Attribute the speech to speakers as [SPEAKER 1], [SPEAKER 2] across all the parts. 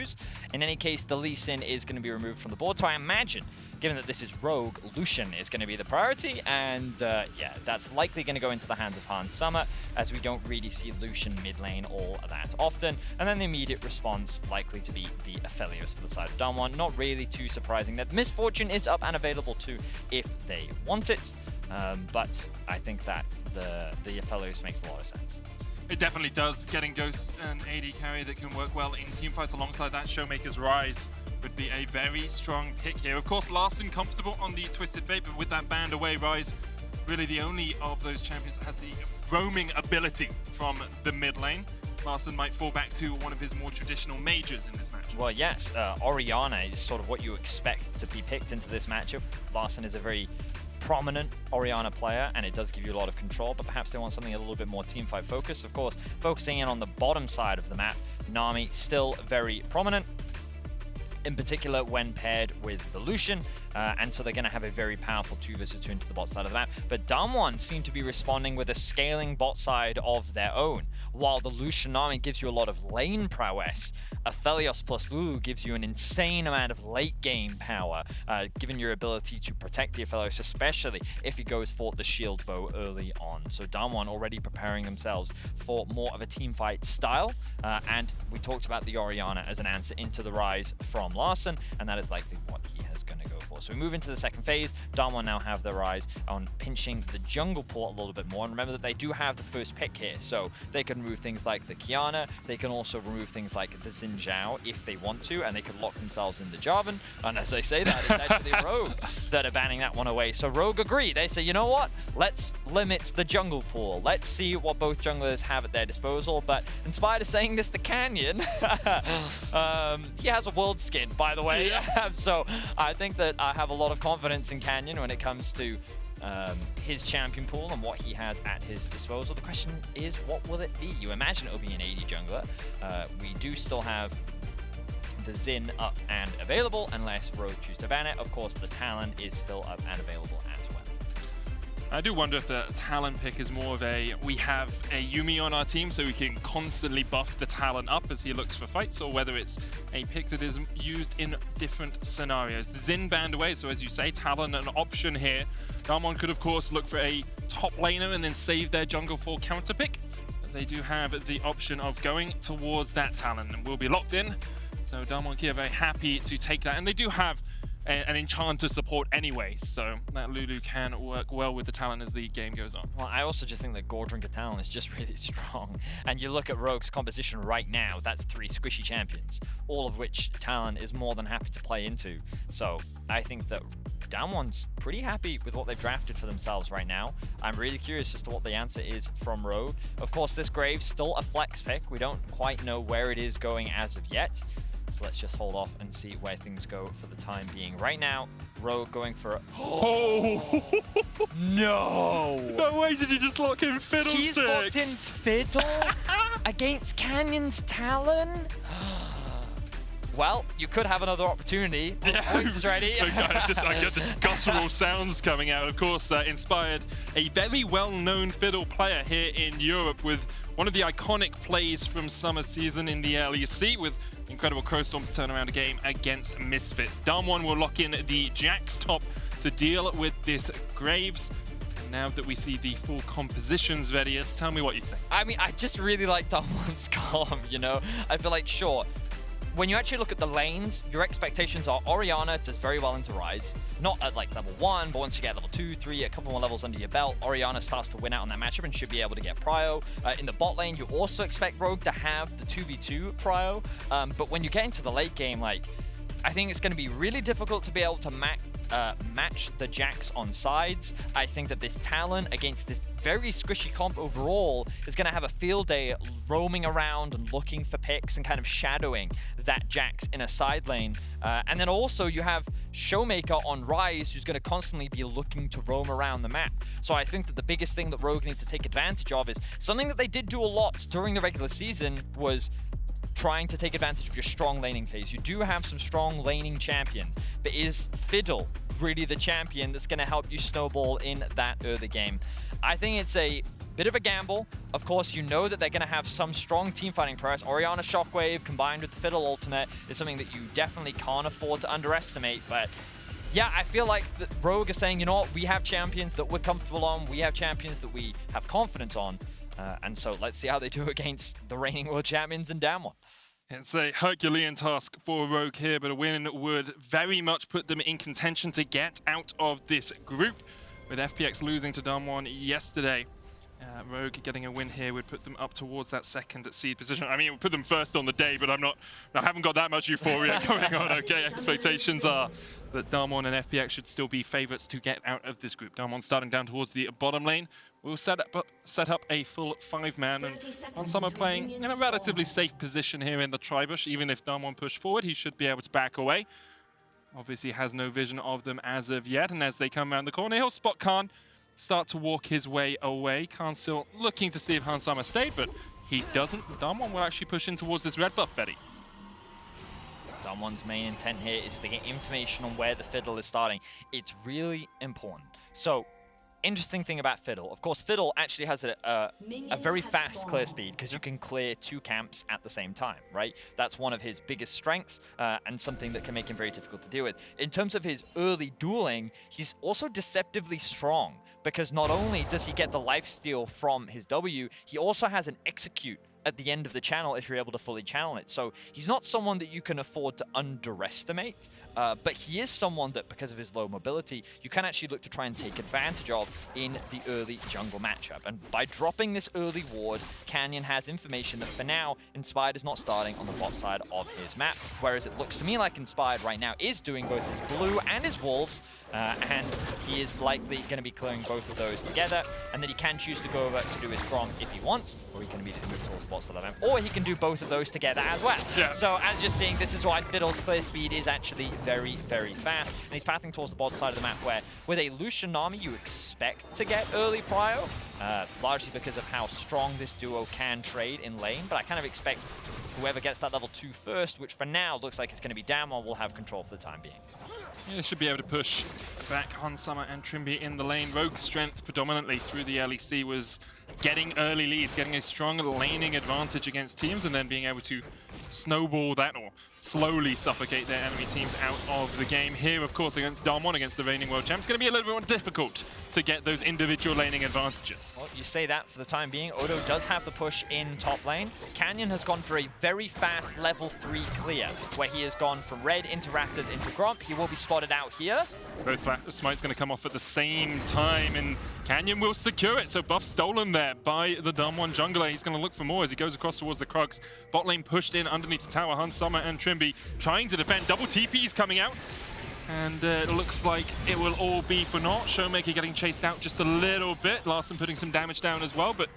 [SPEAKER 1] issues. In any case, the Lee Sin is going to be removed from the board, so I imagine, given that this is Rogue, Lucian is going to be the priority, and yeah, that's likely going to go into the hands of Hans Summer, as we don't really see Lucian mid lane all that often. And then the immediate response likely to be the Aphelios for the side of Damwon. Not really too surprising that Misfortune is up and available too if they want it, but I think that the Aphelios makes a lot of sense.
[SPEAKER 2] It definitely does. Getting Ghost and AD carry that can work well in teamfights alongside that ShowMaker's Ryze would be a very strong pick here. Of course, Larssen comfortable on the Twisted Fate, but with that band away, Ryze really the only of those champions that has the roaming ability from the mid lane. Larssen might fall back to one of his more traditional mages in this match.
[SPEAKER 1] Well, yes, Orianna is sort of what you expect to be picked into this matchup. Larssen is a very prominent Orianna player, and it does give you a lot of control, but perhaps they want something a little bit more teamfight focused. Of course, focusing in on the bottom side of the map, Nami still very prominent, in particular when paired with the Lucian, and so they're going to have a very powerful 2 versus 2 into the bot side of the map. But Damwon seem to be responding with a scaling bot side of their own. While the Lucian Nami gives you a lot of lane prowess, Aphelios plus Lulu gives you an insane amount of late game power, given your ability to protect the Aphelios, especially if he goes for the shield bow early on. So Damwon already preparing themselves for more of a team fight style, and we talked about the Orianna as an answer into the Ryze from Larssen, and that is likely what he is going to go for. So we move into the second phase. Damwon now have their Ryze on pinching the jungle port a little bit more, and remember that they do have the first pick here, so they can remove things like the Kiana, they can also remove things like the Xin Zhao if they want to, and they can lock themselves in the Jarvan, and as I say that, it's actually Rogue that are banning that one away. So Rogue agree, they say, you know what, let's limit the jungle pool, let's see what both junglers have at their disposal. But in spite of saying this to Canyon, he has a world skin, by the way. Yeah. So I think that I have a lot of confidence in Canyon when it comes to his champion pool and what he has at his disposal. The question is, what will it be? You imagine it'll be an AD jungler. We do still have the Xin up and available, unless Rogue choose to ban it. Of course, the Talon is still up and available as well.
[SPEAKER 2] I do wonder if the Talon pick is more of a, we have a Yuumi on our team so we can constantly buff the Talon up as he looks for fights, or whether it's a pick that is used in different scenarios. The Xin banned away, so as you say, Talon an option here. Damwon could of course look for a top laner and then save their jungle for counter pick. But they do have the option of going towards that Talon and will be locked in. So Damwon are very happy to take that, and they do have an enchanter support anyway, so that Lulu can work well with the Talon as the game goes on.
[SPEAKER 1] Well, I also just think that Gordrinker Talon is just really strong. And you look at Rogue's composition right now, that's 3 squishy champions, all of which Talon is more than happy to play into. So I think that Damwon's pretty happy with what they've drafted for themselves right now. I'm really curious as to what the answer is from Rogue. Of course, this Grave's still a flex pick. We don't quite know where it is going as of yet. So let's just hold off and see where things go for the time being. Right now, Rogue going for a...
[SPEAKER 2] Oh!
[SPEAKER 1] No!
[SPEAKER 2] No way did you just lock in Fiddlesticks?
[SPEAKER 1] He's locked in Fiddle against Canyon's Talon? Well, you could have another opportunity.
[SPEAKER 2] Yeah.
[SPEAKER 1] Voice is ready.
[SPEAKER 2] I get the guttural sounds coming out. Of course, inspired a very well-known fiddle player here in Europe with one of the iconic plays from summer season in the LEC with incredible Crowstorm's turnaround game against Misfits. Damwon will lock in the Jax top to deal with this Graves. And now that we see the full compositions, Vedius, tell me what you think.
[SPEAKER 1] I mean, I just really like Damwon's calm, you know? I feel like, sure, when you actually look at the lanes, your expectations are Orianna does very well into Ryze. Not at like level 1, but once you get level 2, 3, a couple more levels under your belt, Orianna starts to win out on that matchup and should be able to get prio. In the bot lane, you also expect Rogue to have the 2v2 prio. But when you get into the late game, like, I think it's going to be really difficult to be able to match the Jax on sides. I think that this Talon against this very squishy comp overall is going to have a field day roaming around and looking for picks and kind of shadowing that Jax in a side lane. And then also you have ShowMaker on Ryze, who's going to constantly be looking to roam around the map. So I think that the biggest thing that Rogue needs to take advantage of is something that they did do a lot during the regular season was trying to take advantage of your strong laning phase. You do have some strong laning champions, but is Fiddle really the champion that's going to help you snowball in that early game? I think it's a bit of a gamble. Of course, you know that they're going to have some strong team fighting prowess. Orianna Shockwave combined with the Fiddle ultimate is something that you definitely can't afford to underestimate. But yeah, I feel like the Rogue is saying, you know what, we have champions that we're comfortable on. We have champions that we have confidence on. And so let's see how they do against the reigning world champions in Damwon.
[SPEAKER 2] It's a Herculean task for Rogue here, but a win would very much put them in contention to get out of this group. With FPX losing to Damwon yesterday, Rogue getting a win here would put them up towards that second seed position. I mean, it would put them first on the day, but I haven't got that much euphoria going on. Okay, expectations are that Damwon and FPX should still be favorites to get out of this group. Damwon starting down towards the bottom lane. We'll set up a full 5-man, and Hansama playing in a relatively safe position here in the Tribush. Even if Damwon push forward, he should be able to back away. Obviously has no vision of them as of yet, and as they come around the corner, he'll spot Khan, start to walk his way away. Khan still looking to see if Hansama stayed, but he doesn't. Damwon will actually push in towards this red buff, Betty.
[SPEAKER 1] Damwon's main intent here is to get information on where the Fiddle is starting. It's really important. So, interesting thing about Fiddle, of course, Fiddle actually has a very fast clear speed because you can clear 2 camps at the same time, right? That's one of his biggest strengths and something that can make him very difficult to deal with. In terms of his early dueling, he's also deceptively strong because not only does he get the lifesteal from his W, he also has an execute at the end of the channel if you're able to fully channel it. So he's not someone that you can afford to underestimate, but he is someone that, because of his low mobility, you can actually look to try and take advantage of in the early jungle matchup. And by dropping this early ward, Canyon has information that for now, Inspired is not starting on the bot side of his map, whereas it looks to me like Inspired right now is doing both his blue and his wolves, and he is likely going to be clearing both of those together, and then he can choose to go over to do his Grom if he wants, or he can immediately move towards the bot side of him, or he can do both of those together as well. Yeah. So as you're seeing, this is why Fiddle's clear speed is actually very, very fast, and he's pathing towards the bot side of the map where with a Lucian Nami you expect to get early prio, largely because of how strong this duo can trade in lane, but I kind of expect whoever gets that level 2 first, which for now looks like it's going to be Damwon, will have control for the time being.
[SPEAKER 2] Yeah, should be able to push back Hansama and Trymbi in the lane. Rogue's strength predominantly through the LEC was getting early leads, getting a strong laning advantage against teams, and then being able to snowball that or slowly suffocate their enemy teams out of the game. Here, of course, against Damwon, against the reigning world champs, it's going to be a little bit more difficult to get those individual laning advantages. Well,
[SPEAKER 1] you say that for the time being. Odo does have the push in top lane. Canyon has gone for a very fast level 3 clear, where he has gone from red into Raptors into Gromp. He will be spotted out here.
[SPEAKER 2] Both smites going to come off at the same time, and Canyon will secure it. So buff stolen there by the Damwon jungler. He's going to look for more as he goes across towards the Krugs. Bot lane pushed in underneath the tower. Hansama and Trymbi trying to defend. Double TPs coming out. And it looks like it will all be for naught. ShowMaker getting chased out just a little bit. Larssen putting some damage down as well, but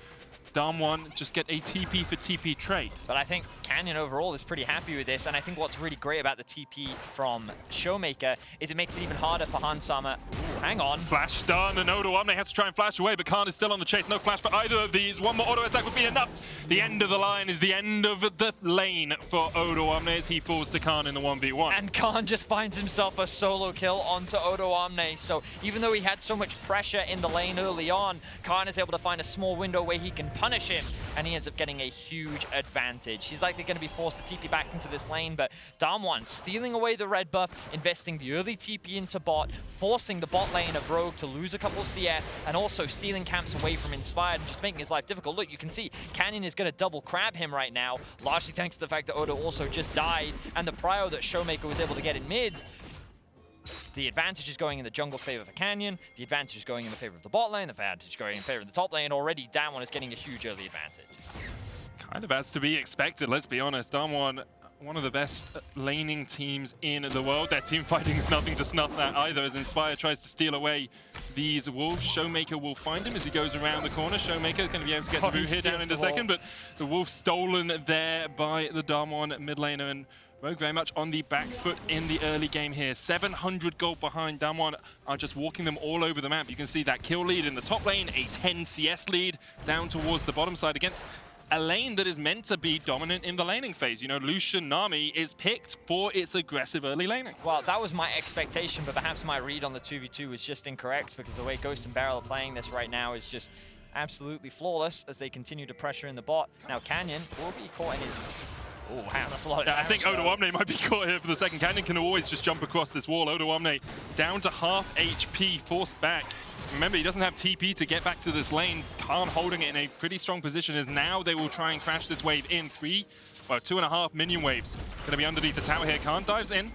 [SPEAKER 2] Damwon just get a TP for TP trade.
[SPEAKER 1] But I think Canyon overall is pretty happy with this, and I think what's really great about the TP from ShowMaker is it makes it even harder for Hansama. Ooh, hang on.
[SPEAKER 2] Flash done, and Odoamne has to try and flash away, but Khan is still on the chase. No flash for either of these. One more auto attack would be enough. The end of the line is the end of the lane for Odoamne as he falls to Khan in the 1v1.
[SPEAKER 1] And Khan just finds himself a solo kill onto Odoamne. So even though he had so much pressure in the lane early on, Khan is able to find a small window where he can punish him, and he ends up getting a huge advantage. He's likely going to be forced to TP back into this lane, but Damwon stealing away the red buff, investing the early TP into bot, forcing the bot lane of Rogue to lose a couple of CS, and also stealing camps away from Inspired and just making his life difficult. Look, you can see Canyon is going to double crab him right now, largely thanks to the fact that Odo also just died, and the prio that ShowMaker was able to get in mids. The advantage is going in the jungle favor for Canyon, the advantage is going in the favor of the bot lane, the advantage is going in favor of the top lane. Already, Damwon is getting a huge early advantage.
[SPEAKER 2] Kind of as to be expected, let's be honest. Damwon, one of the best laning teams in the world. Their team fighting is nothing to snuff at either, as Inspire tries to steal away these wolves. ShowMaker will find him as he goes around the corner. ShowMaker is going to be able to get the boot here down in a second, but the wolf stolen there by the Damwon mid laner, and Rogue very much on the back foot in the early game here. 700 gold behind. Damwon are just walking them all over the map. You can see that kill lead in the top lane, a 10 CS lead down towards the bottom side against a lane that is meant to be dominant in the laning phase. You know, Lucian Nami is picked for its aggressive early laning.
[SPEAKER 1] Well, that was my expectation, but perhaps my read on the 2v2 was just incorrect, because the way Ghost and BeryL are playing this right now is just... absolutely flawless as they continue to pressure in the bot. Now Canyon will be caught in his... Oh, wow, that's a lot of damage.
[SPEAKER 2] I think Odoamne might be caught here for the second. Canyon can always just jump across this wall. Odoamne down to half HP, forced back. Remember, he doesn't have TP to get back to this lane. Khan holding it in a pretty strong position as now they will try and crash this wave in. 2.5 minion waves. Going to be underneath the tower here. Khan dives in.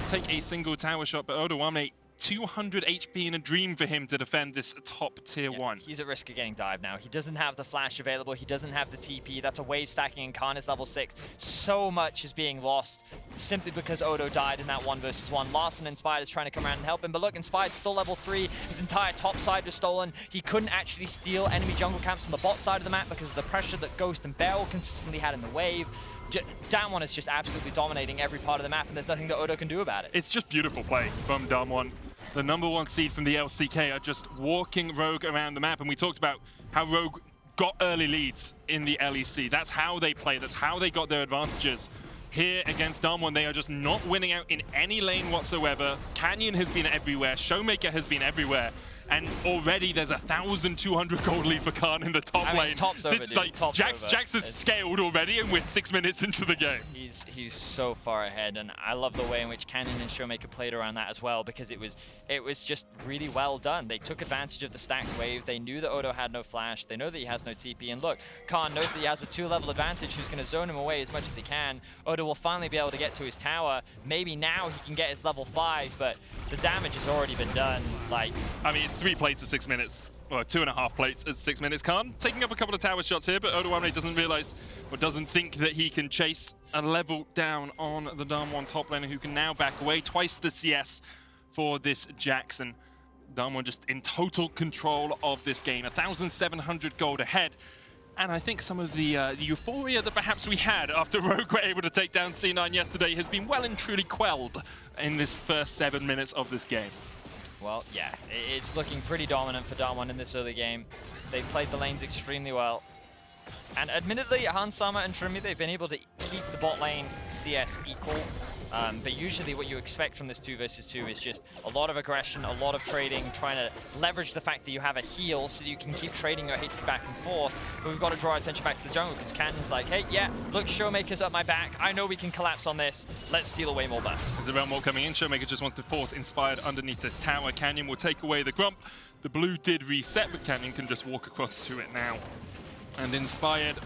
[SPEAKER 2] Take a single tower shot, but Odoamne 200 HP in a dream for him to defend this top tier 1.
[SPEAKER 1] He's at risk of getting dived now. He doesn't have the flash available. He doesn't have the TP. That's a wave stacking, and Khan is level 6. So much is being lost simply because Odo died in that 1 versus 1. Larssen Inspired is trying to come around and help him, but look, Inspired's still level 3. His entire top side was stolen. He couldn't actually steal enemy jungle camps on the bot side of the map because of the pressure that Ghost and BeryL consistently had in the wave. Damwon is just absolutely dominating every part of the map, and there's nothing that Odo can do about it.
[SPEAKER 2] It's just beautiful play from Damwon. The #1 seed from the LCK are just walking Rogue around the map, and we talked about how Rogue got early leads in the LEC. That's how they play, that's how they got their advantages. Here against Damwon, they are just not winning out in any lane whatsoever. Canyon has been everywhere, ShowMaker has been everywhere. And already there's 1,200 gold lead for Khan in the top lane.
[SPEAKER 1] Top's over, dude.
[SPEAKER 2] Like,
[SPEAKER 1] Top's
[SPEAKER 2] Jax has scaled already, and we're 6 minutes into the game.
[SPEAKER 1] He's so far ahead, and I love the way in which Canyon and ShowMaker played around that as well, because it was just really well done. They took advantage of the stacked wave. They knew that Odo had no flash. They know that he has no TP, and look, Khan knows that he has a 2-level advantage who's going to zone him away as much as he can. Odo will finally be able to get to his tower. Maybe now he can get his level 5, but the damage has already been done. Like,
[SPEAKER 2] I mean, it's 3 plates at 6 minutes, or 2.5 plates at 6 minutes. Khan taking up a couple of tower shots here, but Odoamne doesn't realize or doesn't think that he can chase a level down on the Damwon top laner, who can now back away. Twice the CS for this Jackson. Damwon just in total control of this game. 1,700 gold ahead. And I think some of the euphoria that perhaps we had after Rogue were able to take down C9 yesterday has been well and truly quelled in this first 7 minutes of this game.
[SPEAKER 1] Well, yeah, it's looking pretty dominant for Damwon in this early game. They've played the lanes extremely well. And admittedly, Hans and Trymbi, they've been able to keep the bot lane CS equal. But usually what you expect from this 2 versus 2 is just a lot of aggression, a lot of trading, trying to leverage the fact that you have a heal so you can keep trading your HP back and forth. But we've got to draw our attention back to the jungle because Cannon's like, hey, yeah, look, ShowMaker's up my back. I know we can collapse on this. Let's steal away more buffs.
[SPEAKER 2] There's a realm more coming in. ShowMaker just wants to force Inspired underneath this tower. Canyon will take away the Grump. The blue did reset, but Canyon can just walk across to it now. And Inspired,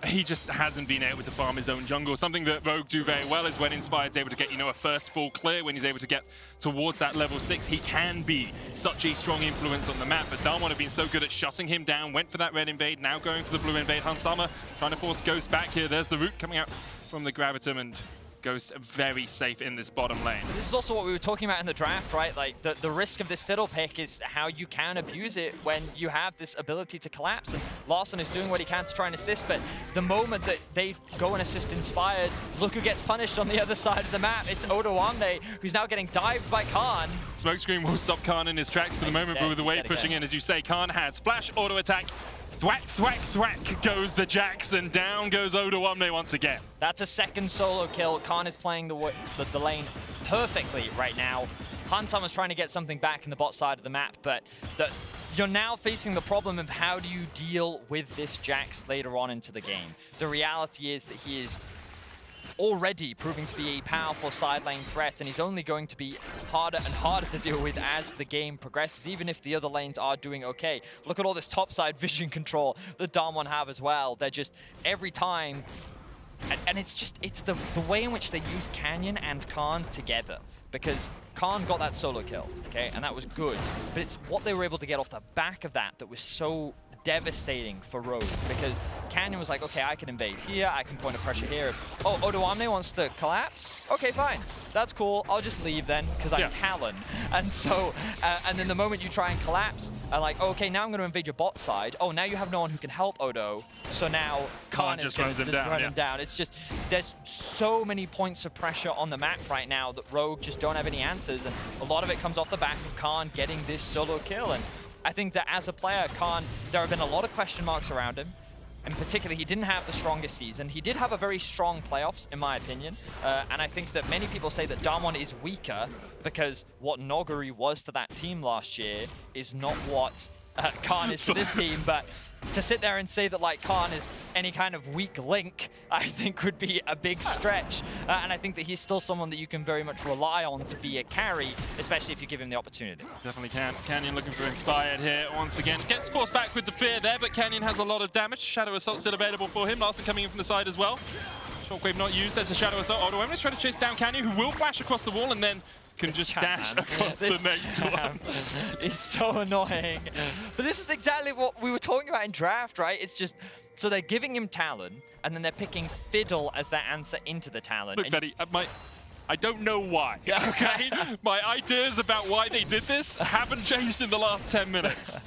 [SPEAKER 2] he just hasn't been able to farm his own jungle. Something that Rogue do very well is when Inspired's able to get, a first full clear, when he's able to get towards that level 6, he can be such a strong influence on the map. But Damwon have been so good at shutting him down, went for that red invade, now going for the blue invade. Hansama trying to force Ghost back here. There's the root coming out from the Gravitum, and Ghost very safe in this bottom lane.
[SPEAKER 1] This is also what we were talking about in the draft, right? Like, the risk of this Fiddle pick is how you can abuse it when you have this ability to collapse. And Larssen is doing what he can to try and assist, but the moment that they go and assist Inspired, look who gets punished on the other side of the map. It's Odoamne, who's now getting dived by Khan.
[SPEAKER 2] Smokescreen will stop Khan in his tracks for the moment, but with the wave pushing in, as you say, Khan has flash, auto attack. Thwack, thwack, thwack goes the Jackson. Down goes Odoamne once again.
[SPEAKER 1] That's a second solo kill. Khan is playing the lane perfectly right now. Hansama's trying to get something back in the bot side of the map, but you're now facing the problem of how do you deal with this Jax later on into the game. The reality is that he is already proving to be a powerful side lane threat, and he's only going to be harder and harder to deal with as the game progresses, even if the other lanes are doing okay. Look at all this topside vision control that Damwon have as well. They're just, every time, and it's the way in which they use Canyon and Khan together. Because Khan got that solo kill, okay, and that was good. But it's what they were able to get off the back of that was so devastating for Rogue, because Canyon was like, okay, I can invade here, I can point a pressure here. Oh, Odoamne wants to collapse? Okay, fine. That's cool. I'll just leave then, because I'm Talon. And so, and then the moment you try and collapse, like, okay, now I'm going to invade your bot side. Oh, now you have no one who can help Odo. So now Khan is going to just run him down. It's just, there's so many points of pressure on the map right now that Rogue just don't have any answers. And a lot of it comes off the back of Khan getting this solo kill. And I think that as a player, Khan, there have been a lot of question marks around him. In particular, he didn't have the strongest season. He did have a very strong playoffs, in my opinion. And I think that many people say that Damwon is weaker because what Noguri was to that team last year is not what Khan is to this team, but to sit there and say that like Khan is any kind of weak link, I think would be a big stretch. And I think that he's still someone that you can very much rely on to be a carry, especially if you give him the opportunity.
[SPEAKER 2] Definitely can. Canyon looking for Inspired here once again. Gets forced back with the fear there, but Canyon has a lot of damage. Shadow Assault still available for him. Larssen coming in from the side as well. Shockwave not used. There's a Shadow Assault. Odoamne is trying to chase down Canyon, who will flash across the wall and then can just dash across the next one.
[SPEAKER 1] It's so annoying. But this is exactly what we were talking about in draft, right? It's just, so they're giving him Talon, and then they're picking Fiddle as their answer into the Talon.
[SPEAKER 2] Look, Fetty, I don't know why, okay? My ideas about why they did this haven't changed in the last 10 minutes.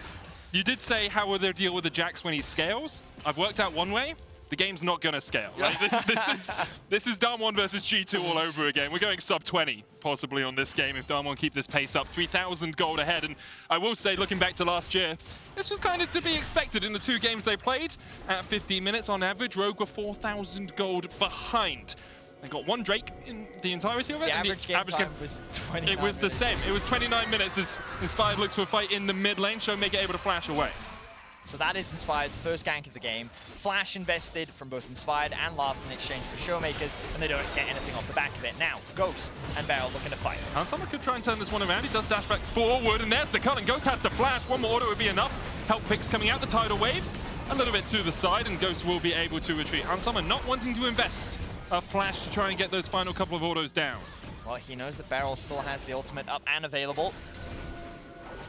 [SPEAKER 2] You did say, how will they deal with the Jax when he scales? I've worked out one way. The game's not going to scale. Right? This is Damwon versus G2 all over again. We're going sub 20 possibly on this game if Damwon keep this pace up. 3,000 gold ahead. And I will say, looking back to last year, this was kind of to be expected in the 2 games they played. At 15 minutes on average, Rogue were 4,000 gold behind. They got 1 Drake in the entirety of it.
[SPEAKER 1] The average game time was 29
[SPEAKER 2] It was the same. It was 29 minutes as Inspired looks for a fight in the mid lane. ShowMaker able to flash away.
[SPEAKER 1] So that is Inspired's first gank of the game. Flash invested from both Inspired and Larssen in exchange for ShowMakers, and they don't get anything off the back of it. Now, Ghost and BeryL looking to fight.
[SPEAKER 2] Someone could try and turn this one around. He does dash back forward, and there's the cut, and Ghost has to flash. One more auto would be enough. Help picks coming out, the tidal wave. A little bit to the side, and Ghost will be able to retreat. Someone not wanting to invest a flash to try and get those final couple of autos down.
[SPEAKER 1] Well, he knows that BeryL still has the ultimate up and available.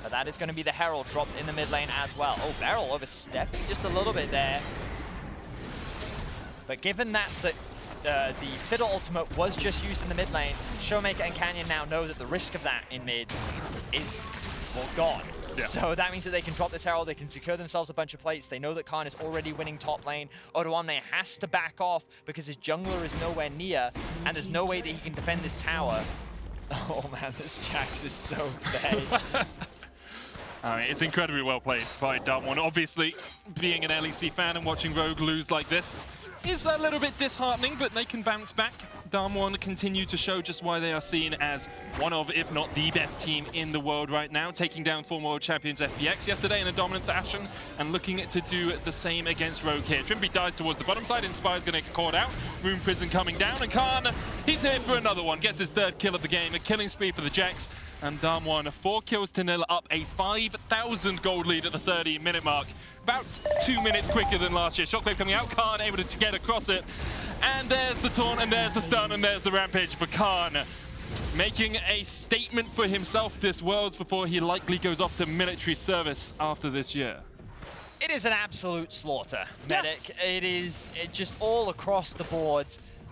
[SPEAKER 1] But that is going to be the Herald dropped in the mid lane as well. Oh, BeryL overstepping just a little bit there. But given that the Fiddle ultimate was just used in the mid lane, ShowMaker and Canyon now know that the risk of that in mid is, well, gone. Yeah. So that means that they can drop this Herald, they can secure themselves a bunch of plates. They know that Khan is already winning top lane. Odoamne has to back off because his jungler is nowhere near, and there's no way that he can defend this tower. Oh man, this Jax is so bad.
[SPEAKER 2] It's incredibly well played by Damwon. Obviously, being an LEC fan and watching Rogue lose like this is a little bit disheartening, but they can bounce back. Damwon continue to show just why they are seen as one of, if not the best team in the world right now, taking down former world champions FPX yesterday in a dominant fashion and looking to do the same against Rogue here. Trymbi dies towards the bottom side, Inspire's going to get caught out, Rune Prison coming down, and Khan, he's here for another one, gets his 3rd kill of the game, a killing spree for the Jax, and Damwon 4 kills to 0 up a 5,000 gold lead at the 30-minute mark. About 2 minutes quicker than last year. Shockwave coming out, Khan able to get across it. And there's the taunt, and there's the stun, and there's the rampage for Khan. Making a statement for himself this Worlds before he likely goes off to military service after this year.
[SPEAKER 1] It is an absolute slaughter, Medic. It is just all across the board.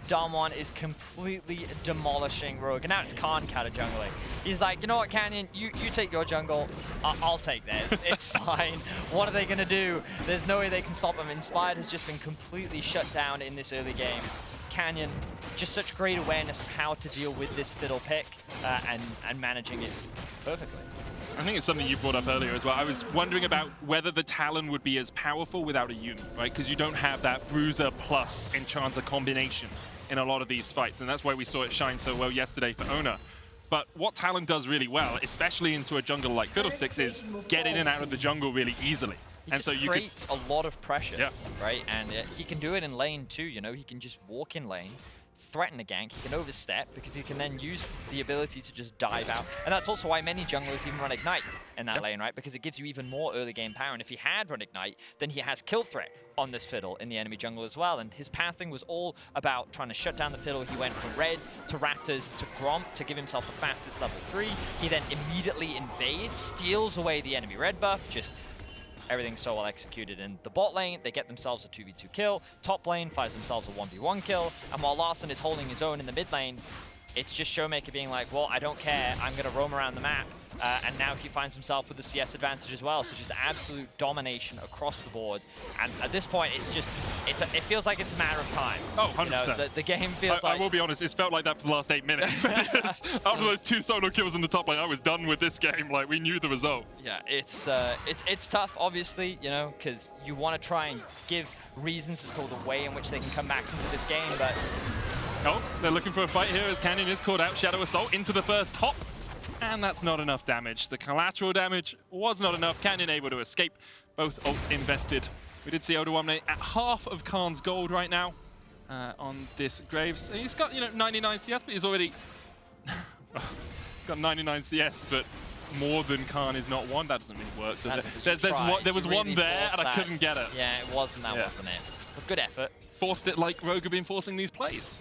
[SPEAKER 1] Damwon is completely demolishing Rogue. And now it's Khan counter jungling. He's like, you know what, Canyon, you take your jungle, I'll take theirs. It's fine. What are they going to do? There's no way they can stop him. Inspired has just been completely shut down in this early game. Canyon, just such great awareness of how to deal with this Fiddle pick and managing it perfectly.
[SPEAKER 2] I think it's something you brought up earlier as well. I was wondering about whether the Talon would be as powerful without a Yumi, right? Because you don't have that Bruiser plus Enchanter combination in a lot of these fights, and that's why we saw it shine so well yesterday for Ona. But what Talon does really well, especially into a jungle like Fiddlesticks, is get in and out of the jungle really easily.
[SPEAKER 1] And so you creates a lot of pressure, right? And he can do it in lane too, you know? He can just walk in lane, threaten a gank, he can overstep because he can then use the ability to just dive out. And that's also why many junglers even run Ignite in that lane, right? Because it gives you even more early game power. And if he had run Ignite, then he has kill threat on this Fiddle in the enemy jungle as well. And his pathing was all about trying to shut down the Fiddle. He went from red to Raptors to Gromp to give himself the fastest level 3. He then immediately invades, steals away the enemy red buff, just everything's so well executed. In the bot lane, they get themselves a 2v2 kill. Top lane finds themselves a 1v1 kill. And while Larssen is holding his own in the mid lane, it's just ShowMaker being like, well, I don't care. I'm going to roam around the map. And now he finds himself with the CS advantage as well. So just absolute domination across the board. And at this point, it's just, it feels like it's a matter of time.
[SPEAKER 2] Oh, 100%.
[SPEAKER 1] You know, the game feels like...
[SPEAKER 2] I will be honest, it's felt like that for the last 8 minutes. After those 2 solo kills in the top lane, I was done with this game. Like, we knew the result.
[SPEAKER 1] Yeah, it's tough, obviously, you know, because you want to try and give reasons as to the way in which they can come back into this game, but...
[SPEAKER 2] Oh, they're looking for a fight here as Canyon is caught out. Shadow Assault into the first hop. And that's not enough damage. The collateral damage was not enough. Canyon able to escape. Both ults invested. We did see Odoamne at half of Khan's gold right now on this Graves. He's got, 99 CS, but he's already... he's got 99 CS, but more than Khan is not one. That doesn't really work, does it? There was one there, and I couldn't get it.
[SPEAKER 1] Yeah, it wasn't. That wasn't it. But good effort.
[SPEAKER 2] Forced it like Rogue have been forcing these plays.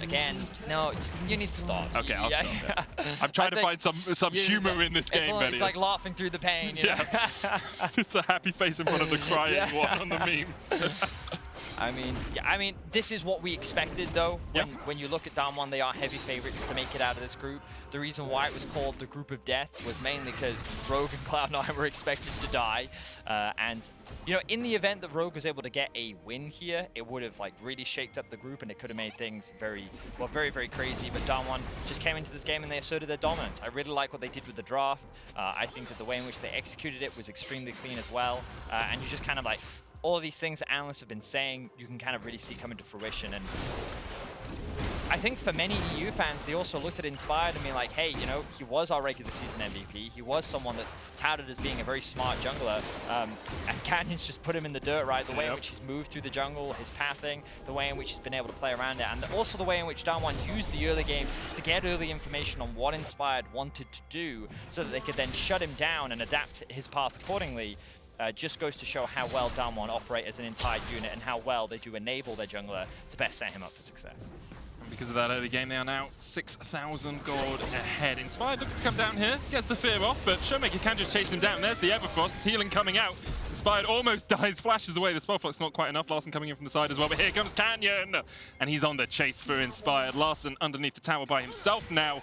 [SPEAKER 1] Again, no, you need to stop.
[SPEAKER 2] Okay, I'll stop. Yeah. I'm trying to find some humor in this game,
[SPEAKER 1] It's like laughing through the pain, you know?
[SPEAKER 2] It's a happy face in front of the crying one on the meme.
[SPEAKER 1] I mean, this is what we expected, though. When you look at Down1, they are heavy favorites to make it out of this group. The reason why it was called the Group of Death was mainly because Rogue and Cloud9 were expected to die. And, in the event that Rogue was able to get a win here, it would have, really shaked up the group, and it could have made things very, very crazy. But Down1 just came into this game and they asserted their dominance. I really like what they did with the draft. I think that the way in which they executed it was extremely clean as well. And you just kind of all of these things that analysts have been saying, you can kind of really see coming to fruition. And I think for many EU fans, they also looked at Inspired and being like, hey, he was our regular season MVP. He was someone that's touted as being a very smart jungler. And Canyon's just put him in the dirt, right? The way in which he's moved through the jungle, his pathing, the way in which he's been able to play around it, and also the way in which Down1 used the early game to get early information on what Inspired wanted to do so that they could then shut him down and adapt his path accordingly. Just goes to show how well Down1 operate as an entire unit and how well they do enable their jungler to best set him up for success.
[SPEAKER 2] And because of that early game, they are now 6,000 gold ahead. Inspired looking to come down here, gets the fear off, but ShowMaker can just chase him down. There's the Everfrost, healing coming out. Inspired almost dies, flashes away. The spell flux not quite enough. Larssen coming in from the side as well, but here comes Canyon! And he's on the chase for Inspired. Larssen underneath the tower by himself now.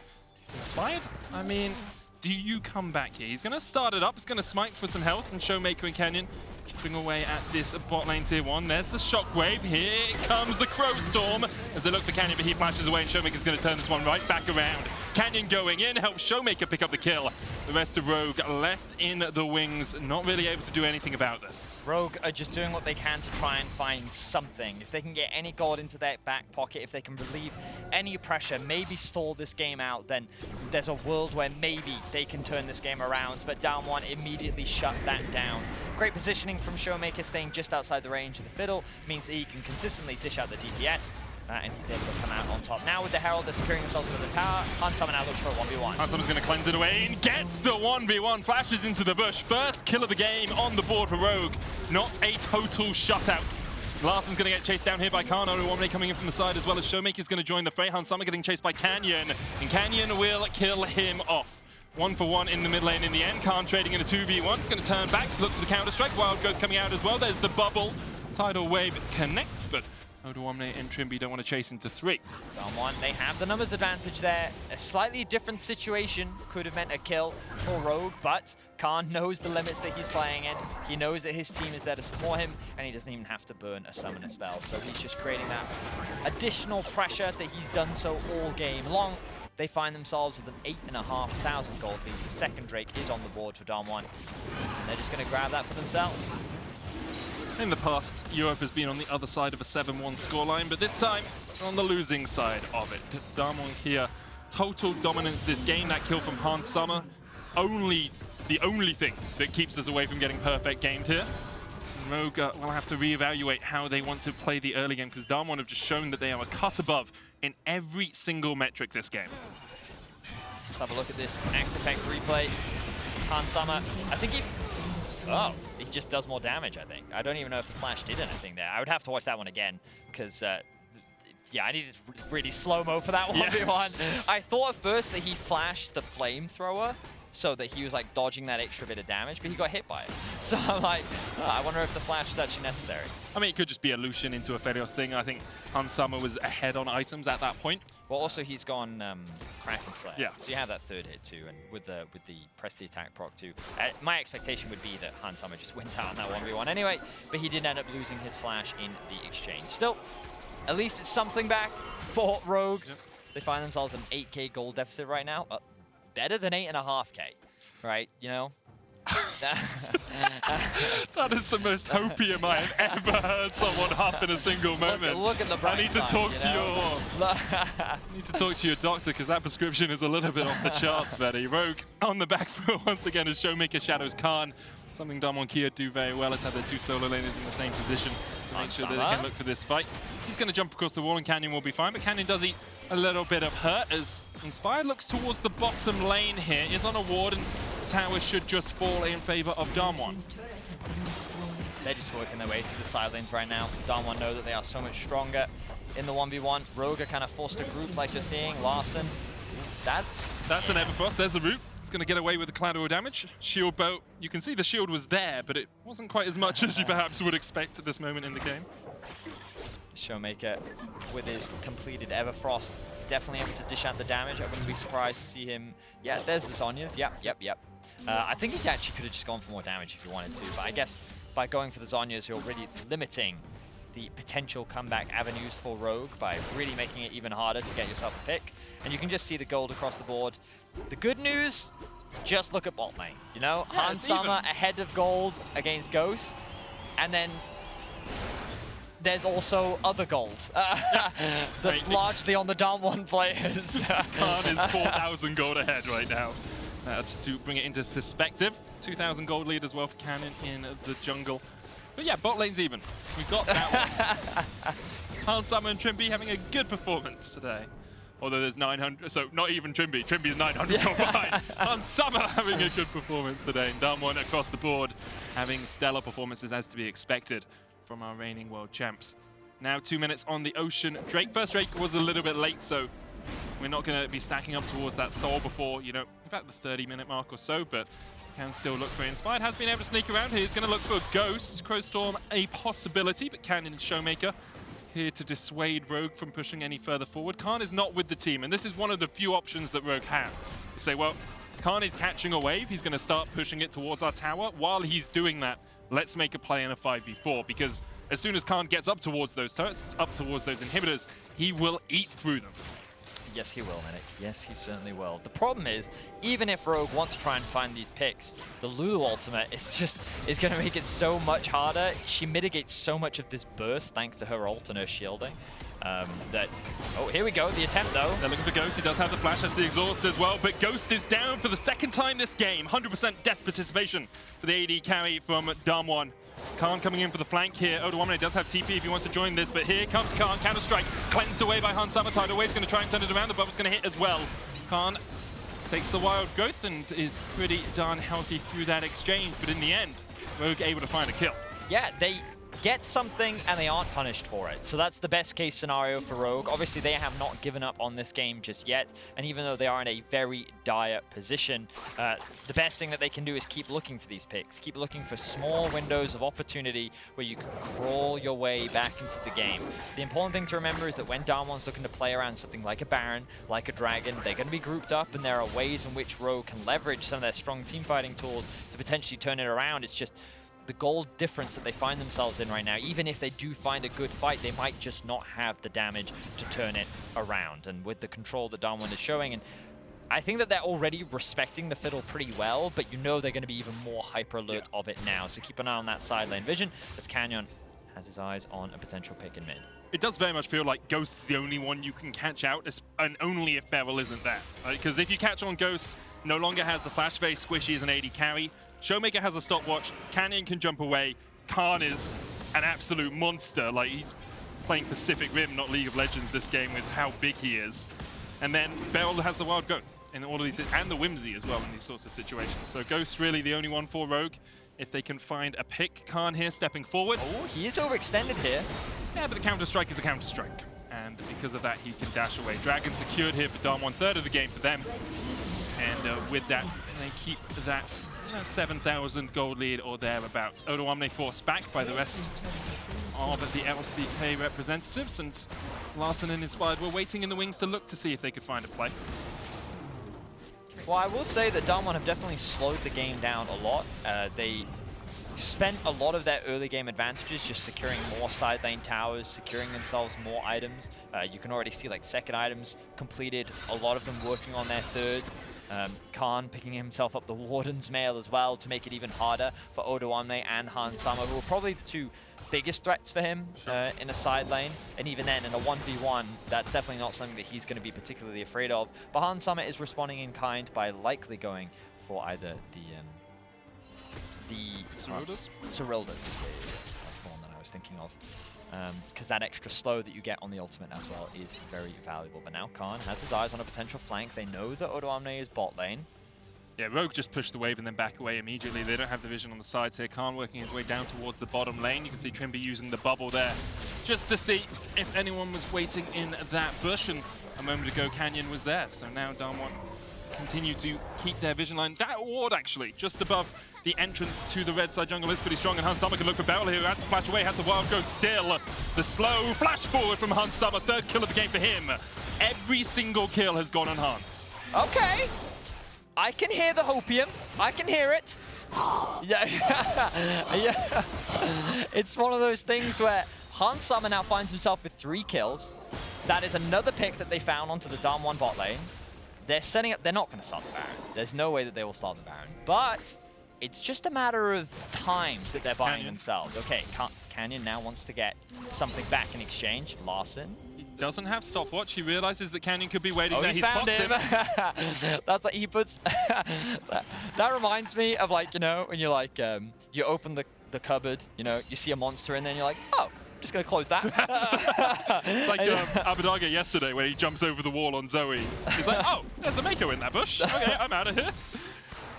[SPEAKER 2] Inspired? I mean, do you come back here? He's going to start it up. He's going to smite for some health, and ShowMaker and Canyon chipping away at this bot lane tier 1. There's the shockwave. Here comes the Crow Storm as they look for Canyon, but he flashes away, and ShowMaker's going to turn this one right back around. Canyon going in, helps ShowMaker pick up the kill. The rest of Rogue left in the wings, not really able to do anything about this.
[SPEAKER 1] Rogue are just doing what they can to try and find something. If they can get any gold into their back pocket, if they can relieve any pressure, maybe stall this game out, then there's a world where maybe they can turn this game around. But Down1 immediately shut that down. Great positioning from ShowMaker, staying just outside the range of the Fiddle, means that he can consistently dish out the DPS. And he's able to come out on top. Now with the Herald, they're securing themselves into the tower. Hans now looks for a 1v1.
[SPEAKER 2] Hans going to cleanse it away and gets the 1v1. Flashes into the bush. First kill of the game on the board for Rogue. Not a total shutout. Larssen's going to get chased down here by Khan. Odoamne coming in from the side as well as ShowMaker's going to join the fray. Hans getting chased by Canyon. And Canyon will kill him off. 1-for-1 in the mid lane in the end. Khan trading in a 2v1. It's going to turn back, look for the counter-strike. Wild Growth coming out as well. There's the bubble. Tidal Wave connects, but Odoamne and Trymbi don't want to chase into 3.
[SPEAKER 1] Down1, they have the numbers advantage there. A slightly different situation could have meant a kill for Rogue, but Khan knows the limits that he's playing in. He knows that his team is there to support him, and he doesn't even have to burn a summoner spell. So he's just creating that additional pressure that he's done so all game long. They find themselves with an 8,500 gold lead. The second Drake is on the board for Down1, and they're just going to grab that for themselves.
[SPEAKER 2] In the past, Europe has been on the other side of a 7-1 scoreline, but this time on the losing side of it. Down1 here, total dominance this game. That kill from Hans Summer, the only thing that keeps us away from getting perfect gamed here. Rogue will have to reevaluate how they want to play the early game, because Down1 have just shown that they are a cut above in every single metric this game.
[SPEAKER 1] Let's have a look at this Axe Effect replay. Hans Summer, I think he just does more damage, I think. I don't even know if the flash did anything there. I would have to watch that one again, because, yeah, I needed really slow-mo for that 1v1. I thought at first that he flashed the flamethrower, so that he was dodging that extra bit of damage, but he got hit by it. So I'm like, I wonder if the flash was actually necessary.
[SPEAKER 2] I mean, it could just be a Lucian into a Aphelios thing. I think Hans Summer was ahead on items at that point.
[SPEAKER 1] Well, also he's gone Kraken Slayer.
[SPEAKER 2] Yeah.
[SPEAKER 1] So you have that third hit too, and with the press the attack proc too. My expectation would be that Hans Summer just wins out on that 1v1 anyway, but he did end up losing his flash in the exchange. Still, at least it's something back for Rogue. Yep. They find themselves an 8k gold deficit right now. Better than 8.5k, right?
[SPEAKER 2] That is the most hopium I have ever heard someone huff in a single moment.
[SPEAKER 1] Look at the bright
[SPEAKER 2] I need to talk
[SPEAKER 1] side,
[SPEAKER 2] to your doctor, because that prescription is a little bit off the charts, Betty. Rogue on the back foot once again as ShowMaker shadows Khan. Something Damwon Kia do very well is have their two solo laners in the same position to make sure that they can look for this fight. He's going to jump across the wall and Canyon will be fine, but Canyon does eat a little bit of hurt as Inspired looks towards the bottom lane here. Is on a ward and the tower should just fall in favor of Damwon.
[SPEAKER 1] They're just working their way through the side lanes right now. Damwon know that they are so much stronger in the 1v1. Rogue are kind of forced to group like you're seeing. Larssen, that's
[SPEAKER 2] an Everfrost. There's a root. It's going to get away with the collateral damage. Shield bow, you can see the shield was there, but it wasn't quite as much as you perhaps would expect at this moment in the game.
[SPEAKER 1] ShowMaker with his completed Everfrost, definitely able to dish out the damage. I wouldn't be surprised to see him. Yeah, there's the Zhonya's. Yep. I think he actually could have just gone for more damage if he wanted to, but I guess by going for the Zhonya's, you're really limiting the potential comeback avenues for Rogue by really making it even harder to get yourself a pick. And you can just see the gold across the board. The good news, just look at bot lane. You know,
[SPEAKER 2] yeah,
[SPEAKER 1] Hans Summer ahead of gold against Ghost, and then there's also other gold that's largely on the Damwon players.
[SPEAKER 2] Khan is 4,000 gold ahead right now. Just to bring it into perspective, 2,000 gold lead as well for Cannon in the jungle. But yeah, bot lane's even. We got that one. Hans Summer and Trymbi having a good performance today. Although there's 900, so not even Trymbi. Trymbi's 900 gold behind. Hans Summer having a good performance today. And Damwon across the board having stellar performances as to be expected from our reigning world champs. Now 2 minutes on the ocean. First Drake was a little bit late, so we're not going to be stacking up towards that soul before, you know, about the 30-minute mark or so, but can still look for Inspired. Has been able to sneak around here. He's going to look for Ghost. Crowstorm a possibility, but Cannon and ShowMaker here to dissuade Rogue from pushing any further forward. Khan is not with the team, and this is one of the few options that Rogue have. You say, well, Khan is catching a wave. He's going to start pushing it towards our tower. While he's doing that, let's make a play in a 5v4, because as soon as Khan gets up towards those turrets, up towards those inhibitors, he will eat through them.
[SPEAKER 1] Yes, he will, Medic. Yes, he certainly will. The problem is, even if Rogue wants to try and find these picks, the Lulu ultimate is going to make it so much harder. She mitigates so much of this burst thanks to her ult and her shielding. Oh, here we go, the attempt though.
[SPEAKER 2] They're looking for Ghost. He does have the flash, has the exhaust as well, but Ghost is down for the second time this game. 100% death participation for the AD carry from Damwon. Khan coming in for the flank here. Odoamne does have TP if he wants to join this, but here comes Khan. Counter-strike cleansed away by Hans Summer. Tidal Wave's going to try and turn it around. The bubble's going to hit as well. Khan takes the wild growth and is pretty darn healthy through that exchange, but in the end, Rogue able to find a kill.
[SPEAKER 1] Yeah, they get something and they aren't punished for it. So that's the best case scenario for Rogue. Obviously, they have not given up on this game just yet. And even though they are in a very dire position, the best thing that they can do is keep looking for these picks. Keep looking for small windows of opportunity where you can crawl your way back into the game. The important thing to remember is that when Damwon's looking to play around something like a Baron, like a Dragon, they're going to be grouped up, and there are ways in which Rogue can leverage some of their strong team fighting tools to potentially turn it around. It's just the gold difference that they find themselves in right now. Even if they do find a good fight, they might just not have the damage to turn it around. And with the control that Damwon is showing, and I think that they're already respecting the Fiddle pretty well, but you know they're going to be even more hyper alert of it now. So keep an eye on that side lane vision as Canyon has his eyes on a potential pick in mid.
[SPEAKER 2] It does very much feel like Ghost is the only one you can catch out, and only if BeryL isn't there. Because if you catch on Ghost, no longer has the flash, very squishy as an AD carry. ShowMaker has a stopwatch, Canyon can jump away, Khan is an absolute monster. Like, he's playing Pacific Rim, not League of Legends this game with how big he is. And then BeryL has the wild growth in all of these, and the whimsy as well in these sorts of situations. So Ghost's really the only one for Rogue. If they can find a pick, Khan here stepping forward.
[SPEAKER 1] Oh, he is overextended here.
[SPEAKER 2] Yeah, but the counter-strike is a counter-strike. And because of that, he can dash away. Dragon secured here for Damwon, third of the game for them. And with that, they keep that 7,000 gold lead or thereabouts. Odoamne forced back by the rest of the LCK representatives, and Larssen and Inspired were waiting in the wings to look to see if they could find a play.
[SPEAKER 1] Well, I will say that Damwon have definitely slowed the game down a lot. They spent a lot of their early game advantages just securing more side lane towers, securing themselves more items. You can already see like second items completed, a lot of them working on their third. Khan picking himself up the Warden's Mail as well to make it even harder for Odoamne and Hans, who are probably the two biggest threats for him in a side lane. And even then, in a 1v1, that's definitely not something that he's going to be particularly afraid of. But Hans is responding in kind by likely going for either the
[SPEAKER 2] Cyrildas?
[SPEAKER 1] Cyrildas. That's the one that I was thinking of. Because that extra slow that you get on the ultimate as well is very valuable. But now Khan has his eyes on a potential flank. They know that Odoamne is bot lane.
[SPEAKER 2] Yeah, Rogue just pushed the wave and then back away immediately. They don't have the vision on the sides here. Khan working his way down towards the bottom lane. You can see Trymbi using the bubble there just to see if anyone was waiting in that bush. And a moment ago, Canyon was there. So now Damwon continue to keep their vision line. That ward, actually, just above the entrance to the red side jungle is pretty strong. And Hans can look for BeryL here, who has to flash away, has the wild growth still. The slow flash forward from Hans, third kill of the game for him. Every single kill has gone on Hans.
[SPEAKER 1] Okay. I can hear the hopium. I can hear it. Yeah. Yeah. It's one of those things where Hans now finds himself with 3 kills. That is another pick that they found onto the Damwon bot lane. They're setting up. They're not going to start the Baron. There's no way that they will start the Baron. But it's just a matter of time that they're buying themselves. Okay, Canyon now wants to get something back in exchange. Larssen.
[SPEAKER 2] He doesn't have stopwatch. He realizes that Canyon could be waiting there.
[SPEAKER 1] He's found him. That's like he puts. That reminds me of, like, you know, when you're like, you open the cupboard, you know, you see a monster in there and you're like, oh, just gonna close that.
[SPEAKER 2] It's like Abadaga yesterday where he jumps over the wall on Zoe. He's like, oh, there's a Mako in that bush. Okay, I'm out of here.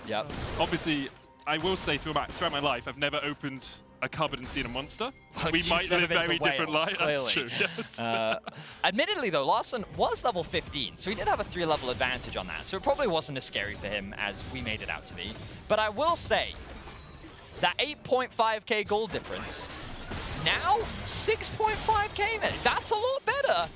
[SPEAKER 2] Yep. Obviously, I will say throughout my life, I've never opened a cupboard and seen a monster. We might live very different lives. That's true. Yes.
[SPEAKER 1] Admittedly, though, Larssen was level 15, so he did have a 3-level advantage on that. So it probably wasn't as scary for him as we made it out to be. But I will say that 8.5k gold difference. Now, 6.5k, man. That's a lot better.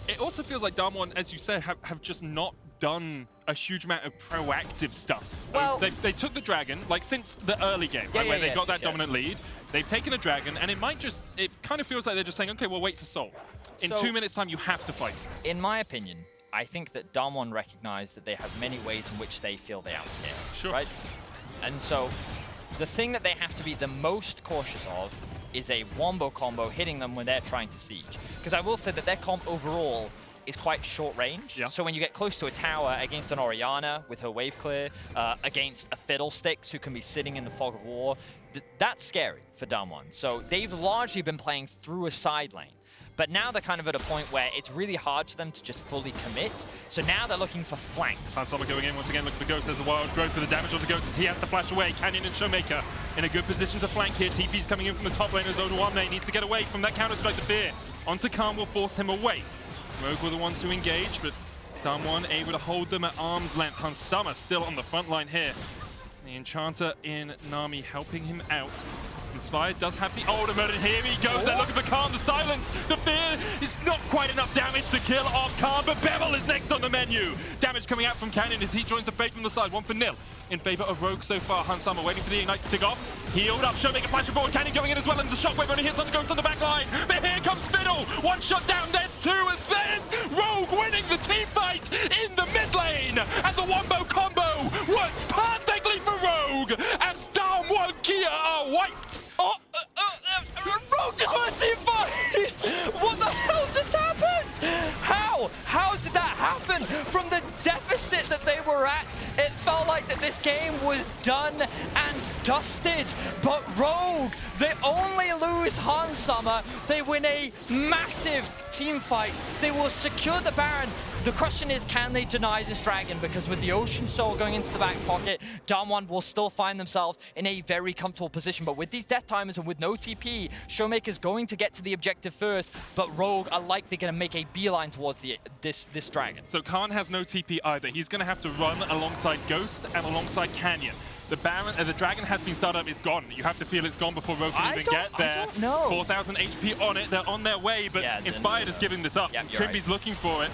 [SPEAKER 2] It also feels like Damwon, as you said, have just not done a huge amount of proactive stuff.
[SPEAKER 1] Well,
[SPEAKER 2] they took the dragon, like since the early game, where they got that dominant lead. They've taken a dragon, and it kind of feels like they're just saying, okay, we'll wait for Soul. In 2 minutes' time, you have to fight this.
[SPEAKER 1] In my opinion, I think that Damwon recognize that they have many ways in which they feel they outscale.
[SPEAKER 2] Sure.
[SPEAKER 1] Right? And so, the thing that they have to be the most cautious of is a wombo combo hitting them when they're trying to siege. Because I will say that their comp overall is quite short range. Yeah. So when you get close to a tower against an Orianna with her wave clear, against a Fiddlesticks who can be sitting in the fog of war, that's scary for Damwon. So they've largely been playing through a side lane. But now they're kind of at a point where it's really hard for them to just fully commit. So now they're looking for flanks.
[SPEAKER 2] Hans going in once again, look at the Ghost. There's the wild growth for the damage on the Ghost as he has to flash away. Canyon and ShowMaker in a good position to flank here. TP's coming in from the top lane as Odoamne needs to get away from that counter-strike. The fear onto Khan will force him away. Rogue were the ones who engage, but Damwon able to hold them at arm's length. Hans still on the front line here. The Enchanter in Nami helping him out. Inspired does have the ultimate, and here he goes. They're looking for Khan, the silence. The fear is not quite enough damage to kill off Khan, but BeryL is next on the menu. Damage coming out from Canyon as he joins the fade from the side. 1-0 in favor of Rogue so far. Hans waiting for the Ignite to tick off. Healed up, ShowMaker flashing forward. Canyon going in as well, and the shockwave only hits onto Ghost on the back line. But here comes Fiddle. One shot down, there's 2 as there's Rogue winning the team fight in the mid lane. And the wombo combo works perfectly for Rogue as Damwon Kia are wiped.
[SPEAKER 1] Rogue just won a team fight! What the hell just happened? How? How did that happen? From the deficit that they were at, it felt like that this game was done and dusted. But Rogue, they only lose Hans, they win a massive team fight. They will secure the Baron. The question is, can they deny this dragon? Because with the Ocean Soul going into the back pocket, Damwon will still find themselves in a very comfortable position. But with these death timers and with no TP, ShowMaker's going to get to the objective first, but Rogue are likely going to make a beeline towards this dragon.
[SPEAKER 2] So Khan has no TP either. He's going to have to run alongside Ghost and alongside Canyon. The Baron, the dragon has been started up. It's gone. You have to feel it's gone before Rogue can even get there.
[SPEAKER 1] I don't know.
[SPEAKER 2] 4,000 HP on it. They're on their way, but Inspired is giving this up. Trymbi's looking for it.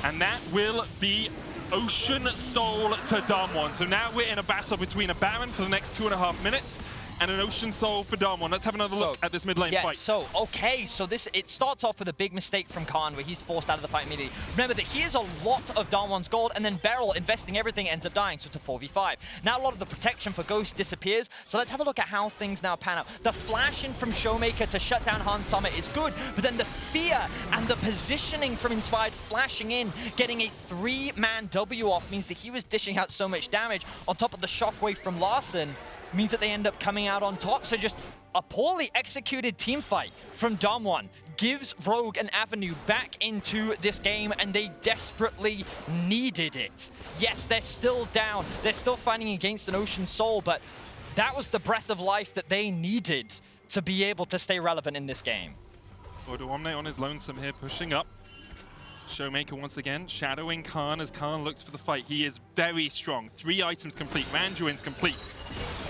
[SPEAKER 2] And that will be Ocean Soul to Damwon. So now we're in a battle between a Baron for the next 2.5 minutes and an Ocean Soul for Damwon. Let's have another look at this mid lane fight.
[SPEAKER 1] So it starts off with a big mistake from Khan where he's forced out of the fight immediately. Remember that he has a lot of Damwon's gold, and then BeryL investing everything ends up dying, so it's a 4v5. Now a lot of the protection for Ghost disappears, so let's have a look at how things now pan out. The flash in from ShowMaker to shut down Hans Summer is good, but then the fear and the positioning from Inspired flashing in, getting a 3-man W off means that he was dishing out so much damage on top of the shockwave from Larssen, means that they end up coming out on top. So just a poorly executed team fight from Damwon gives Rogue an avenue back into this game, and they desperately needed it. Yes, they're still down. They're still fighting against an Ocean Soul, but that was the breath of life that they needed to be able to stay relevant in this game.
[SPEAKER 2] Odoamne on his lonesome here, pushing up. ShowMaker once again shadowing Khan as Khan looks for the fight. He is very strong. 3 items complete. Randuin's complete.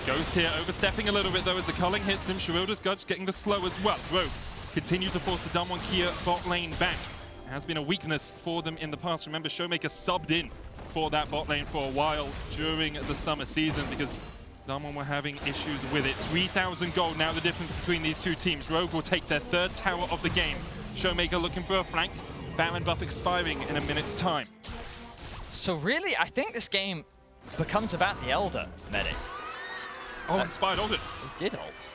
[SPEAKER 2] Ghost here overstepping a little bit though as the culling hits him. Shirilda's Gudge getting the slow as well. Rogue continues to force the Damwon Kia bot lane back. It has been a weakness for them in the past. Remember, ShowMaker subbed in for that bot lane for a while during the summer season because Damwon were having issues with it. 3,000 gold now the difference between these two teams. Rogue will take their 3rd tower of the game. ShowMaker looking for a flank. Baron buff expiring in a minute's time.
[SPEAKER 1] So really, I think this game becomes about the Elder, Medic.
[SPEAKER 2] Oh, Inspired ulted.
[SPEAKER 1] He did ult.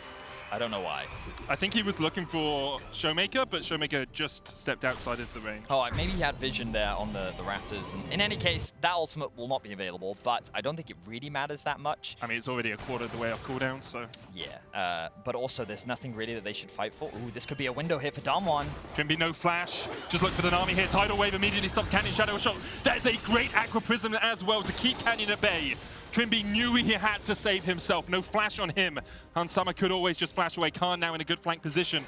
[SPEAKER 1] I don't know why.
[SPEAKER 2] I think he was looking for ShowMaker, but ShowMaker just stepped outside of the range.
[SPEAKER 1] Oh, maybe he had vision there on the Raptors. And in any case, that ultimate will not be available, but I don't think it really matters that much.
[SPEAKER 2] I mean, it's already a quarter of the way off cooldown, so...
[SPEAKER 1] Yeah, but also there's nothing really that they should fight for. Ooh, this could be a window here for Damwon.
[SPEAKER 2] Trymbi, no flash. Just look for the Nami here. Tidal Wave immediately stops Canyon Shadow Shot. There's a great Aqua Prism as well to keep Canyon at bay. Trymbi knew he had to save himself. No flash on him. Hans Summer could always just flash away. Khan now in a good flank position.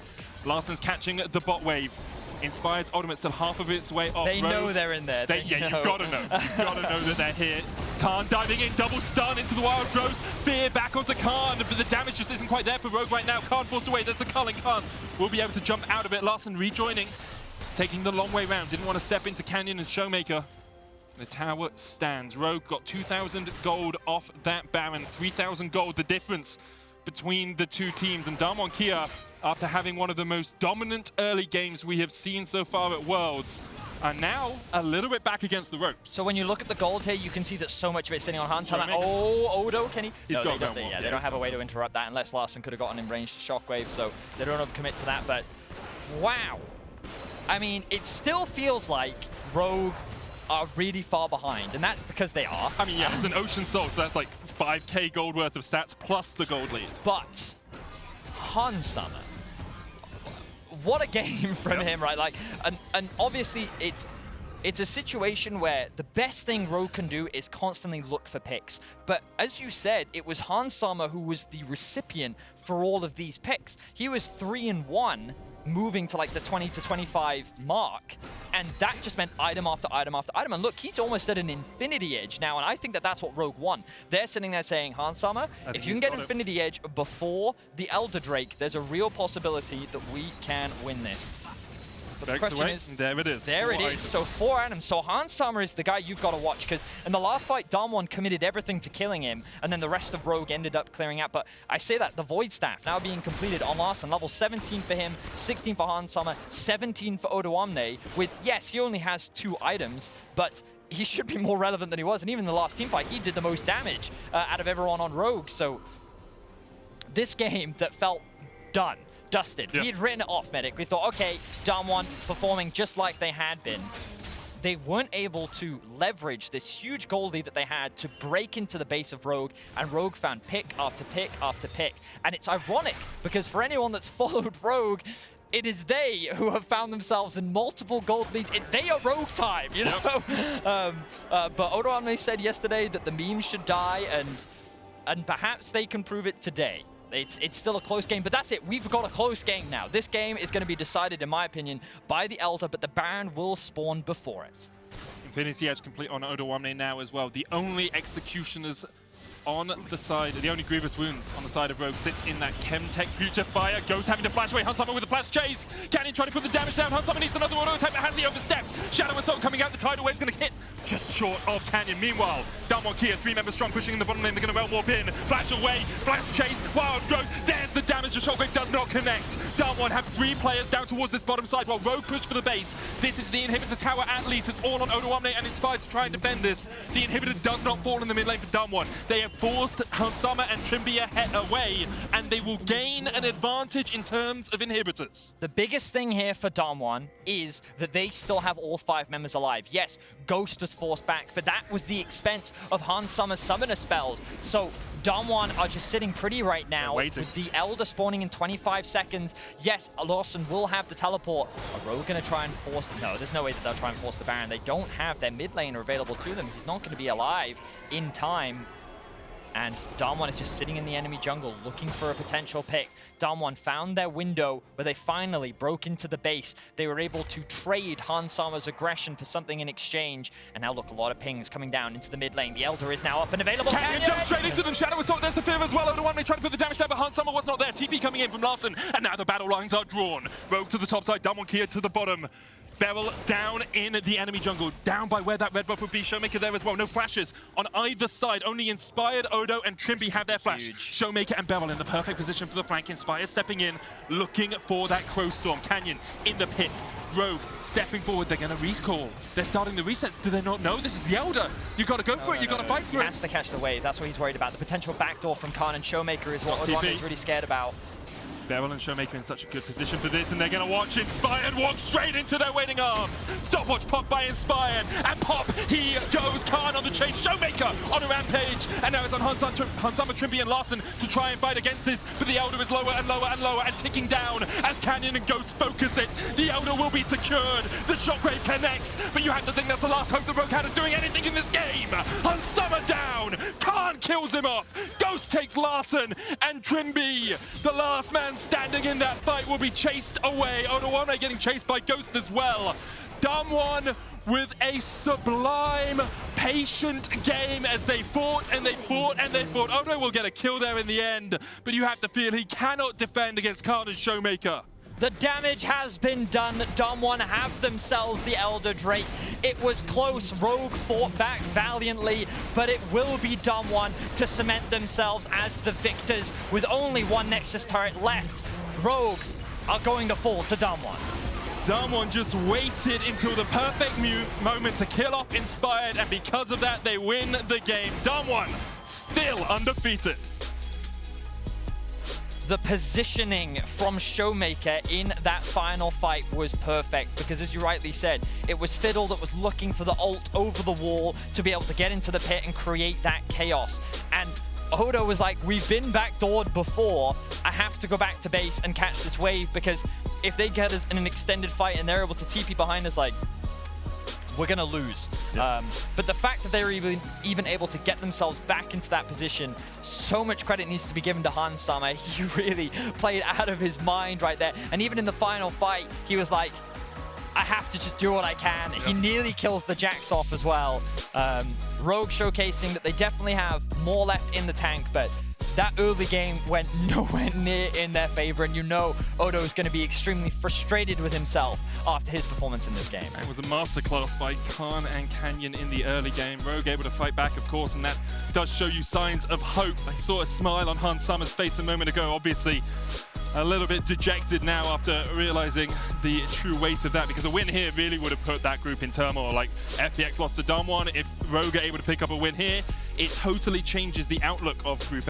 [SPEAKER 2] Larssen's catching the bot wave. Inspired's ultimate still half of its way off.
[SPEAKER 1] They know they're in there.
[SPEAKER 2] Yeah, you've got to know. You've got to know that they're here. Khan diving in, double stun into the Wild Growth. Fear back onto Khan, but the damage just isn't quite there for Rogue right now. Khan forced away. There's the culling. Khan will be able to jump out of it. Larssen rejoining, taking the long way round. Didn't want to step into Canyon and ShowMaker. The tower stands. Rogue got 2,000 gold off that Baron. 3,000 gold, the difference between the two teams. And Damwon Kia, after having one of the most dominant early games we have seen so far at Worlds, are now a little bit back against the ropes.
[SPEAKER 1] So when you look at the gold here, you can see that so much of it's sitting on Hans. Oh, Odo, can he?
[SPEAKER 2] He's got
[SPEAKER 1] they don't have a way to interrupt that unless Larssen could have gotten in range to Shockwave, so they don't have to commit to that. But wow. I mean, it still feels like Rogue are really far behind, and that's because they are.
[SPEAKER 2] I mean, yeah, it's an Ocean Soul, so that's like 5k gold worth of stats plus the gold lead.
[SPEAKER 1] But Hans Summer, what a game from him, right? Like, and obviously it's a situation where the best thing Rogue can do is constantly look for picks. But as you said, it was Hans Summer who was the recipient for all of these picks. He was 3-1. Moving to like the 20 to 25 mark, and that just meant item after item after item. And look, he's almost at an Infinity Edge now, and I think that that's what Rogue won. They're sitting there saying, Hans Summer, if you can get Infinity Edge before the Elder Drake, there's a real possibility that we can win this. But the question is,
[SPEAKER 2] there it is.
[SPEAKER 1] There it is. So 4 items. So Hans Summer is the guy you've got to watch, because in the last fight, Damwon committed everything to killing him, and then the rest of Rogue ended up clearing out. But I say that, the Void Staff now being completed on Larssen, level 17 for him, 16 for Hans Summer, 17 for Odoamne, with, yes, he only has 2 items, but he should be more relevant than he was. And even in the last team fight, he did the most damage out of everyone on Rogue. So this game that felt done. Dusted. Yep. We had written it off, Medic. We thought, okay, Damwon performing just like they had been. They weren't able to leverage this huge gold lead that they had to break into the base of Rogue, and Rogue found pick after pick after pick. And it's ironic, because for anyone that's followed Rogue, it is they who have found themselves in multiple gold leads. They are Rogue time, you know? But Odoamne said yesterday that the memes should die, and perhaps they can prove it today. It's still a close game, but that's it. We've got a close game now. This game is going to be decided, in my opinion, by the Elder, but the Baron will spawn before it.
[SPEAKER 2] Infinity Edge complete on Odoamne now as well. The only executioners on the side, the only grievous wounds on the side of Rogue sits in that Chemtech Future Fire. Ghost having to flash away. Hans Summer with a flash chase. Canyon trying to put the damage down. Hans Summer needs another auto attack, but has he overstepped? Shadow Assault coming out. The Tidal Wave's going to hit just short of Canyon. Meanwhile, Damwon, Kia, 3 members strong, pushing in the bottom lane. They're going to well warp in. Flash away, flash chase, wild growth. There's the damage. The shockwave does not connect. Damwon have 3 players down towards this bottom side while Rogue push for the base. This is the inhibitor tower at least. It's all on Odoamne and Inspired to try and defend this. The inhibitor does not fall in the mid lane for Damwon. They have forced Hansama and Trymbi away, and they will gain an advantage in terms of inhibitors.
[SPEAKER 1] The biggest thing here for Damwon is that they still have all 5 members alive. Yes, Ghost was forced back, but that was the expense of Hansama's summoner spells. So Damwon are just sitting pretty right now with the Elder spawning in 25 seconds. Yes, Larssen will have the teleport. Are Rogue going to try and force... No, there's no way that they'll try and force the Baron. They don't have their mid laner available to them. He's not going to be alive in time. And Damwon is just sitting in the enemy jungle looking for a potential pick. Damwon found their window where they finally broke into the base. They were able to trade Hansama's aggression for something in exchange. And now look, a lot of pings coming down into the mid lane. The Elder is now up and available.
[SPEAKER 2] Canyon jumps straight into them. Shadow Assault, there's the fear as well. Odoamne trying to put the damage down, but Hansama was not there. TP coming in from Larssen, and now the battle lines are drawn. Rogue to the top side, Damwon, Kia to the bottom. BeryL down in the enemy jungle, down by where that red buff would be. ShowMaker there as well. No flashes on either side. Only Inspired, Odo, and Trymbi have their flash. ShowMaker and BeryL in the perfect position for the flank. Inspired stepping in, looking for that Crow Storm. Canyon in the pit. Rogue stepping forward. They're going to recall. They're starting the resets. Do they not know this is the Elder? You got to go for it. You got to fight for it.
[SPEAKER 1] He has to catch the wave. That's what he's worried about. The potential backdoor from Khan and ShowMaker is what Odoamne is really scared about.
[SPEAKER 2] BeryL and ShowMaker in such a good position for this, and they're going to watch Inspired walk straight into their waiting arms. Stopwatch pop by Inspired, and pop, he goes. Khan on the chase, ShowMaker on a rampage, and now it's on Hansama, Trymbi, and Larssen to try and fight against this, but the Elder is lower and lower and lower and ticking down as Canyon and Ghost focus it. The Elder will be secured, the shockwave connects, but you have to think that's the last hope that Rogue had of doing anything in this game. Hansama down, Khan kills him off, Ghost takes Larssen, and Trymbi, the last man standing in that fight, will be chased away. Odoamne getting chased by Ghost as well. Damwon with a sublime, patient game as they fought and they fought and they fought. Odo will get a kill there in the end, but you have to feel he cannot defend against Khan and ShowMaker.
[SPEAKER 1] The damage has been done. Damwon have themselves the Elder Drake. It was close. Rogue fought back valiantly, but it will be Damwon to cement themselves as the victors with only 1 Nexus turret left. Rogue are going to fall to Damwon.
[SPEAKER 2] Damwon just waited until the perfect moment to kill off Inspired, and because of that, they win the game. Damwon still undefeated.
[SPEAKER 1] The positioning from ShowMaker in that final fight was perfect because, as you rightly said, it was Fiddle that was looking for the ult over the wall to be able to get into the pit and create that chaos. And Odo was like, we've been backdoored before. I have to go back to base and catch this wave, because if they get us in an extended fight and they're able to TP behind us, like, we're going to lose. Yeah. But the fact that they were even able to get themselves back into that position, so much credit needs to be given to Hansama. He really played out of his mind right there. And even in the final fight, he was like, I have to just do what I can. Yep. He nearly kills the Jax off as well. Rogue showcasing that they definitely have more left in the tank, but that early game went nowhere near in their favor, and you know Odo is going to be extremely frustrated with himself after his performance in this game.
[SPEAKER 2] It was a masterclass by Khan and Canyon in the early game. Rogue able to fight back, of course, and that does show you signs of hope. I saw a smile on Hansama's face a moment ago, obviously a little bit dejected now after realizing the true weight of that, because a win here really would have put that group in turmoil. Like, FPX lost to Damwon. If Rogue are able to pick up a win here, it totally changes the outlook of Group